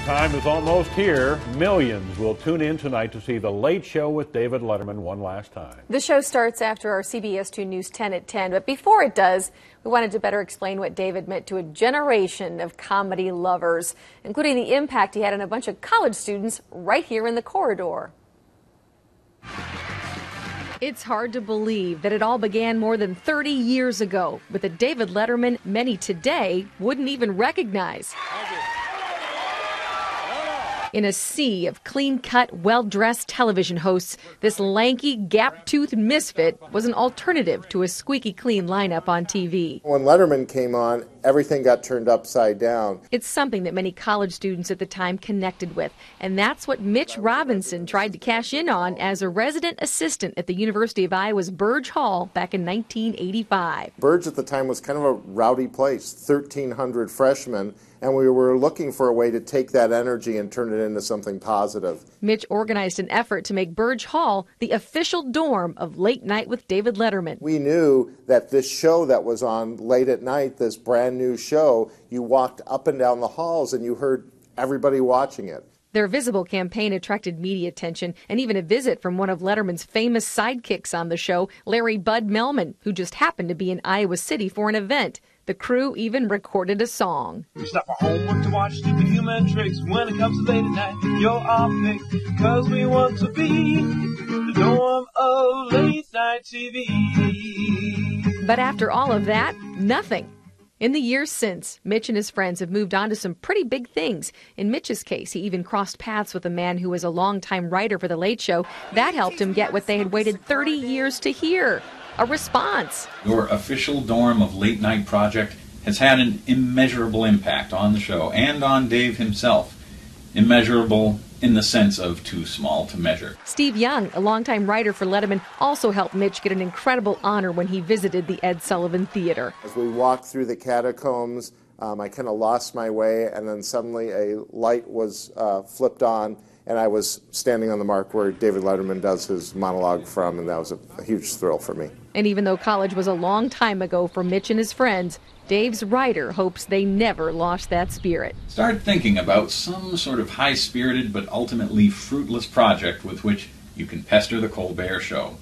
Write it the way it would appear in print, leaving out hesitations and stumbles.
Time is almost here. Millions will tune in tonight to see The Late Show with David Letterman one last time. The show starts after our CBS 2 News 10 at 10, but before it does, we wanted to better explain what David meant to a generation of comedy lovers, including the impact he had on a bunch of college students right here in the corridor. It's hard to believe that it all began more than 30 years ago with a David Letterman many today wouldn't even recognize. In a sea of clean-cut, well-dressed television hosts, this lanky, gap-toothed misfit was an alternative to a squeaky-clean lineup on TV. When Letterman came on, everything got turned upside down. It's something that many college students at the time connected with, and that's what Mitch Robinson tried to cash in on as a resident assistant at the University of Iowa's Burge Hall back in 1985. Burge at the time was kind of a rowdy place, 1,300 freshmen, and we were looking for a way to take that energy and turn it into something positive. Mitch organized an effort to make Burge Hall the official dorm of Late Night with David Letterman. We knew that this show that was on late at night, this brand new show, you walked up and down the halls and you heard everybody watching it. Their visible campaign attracted media attention and even a visit from one of Letterman's famous sidekicks on the show, Larry Bud Melman, who just happened to be in Iowa City for an event. The crew even recorded a song. We stop our homework to watch stupid human tricks. When it comes to late at night, you're our pick. Cause we want to be the dorm of late night TV. But after all of that, nothing. In the years since, Mitch and his friends have moved on to some pretty big things. In Mitch's case, he even crossed paths with a man who was a longtime writer for The Late Show. That helped him get what they had waited 30 years to hear. A response. Your official dorm of late night project has had an immeasurable impact on the show and on Dave himself. Immeasurable in the sense of too small to measure. Steve Young, a longtime writer for Letterman, also helped Mitch get an incredible honor when he visited the Ed Sullivan Theatre. As we walked through the catacombs, I kind of lost my way, and then suddenly a light was flipped on, and I was standing on the mark where David Letterman does his monologue from, and that was a huge thrill for me. And even though college was a long time ago for Mitch and his friends, Dave's writer hopes they never lost that spirit. Start thinking about some sort of high-spirited but ultimately fruitless project with which you can pester the Colbert Show.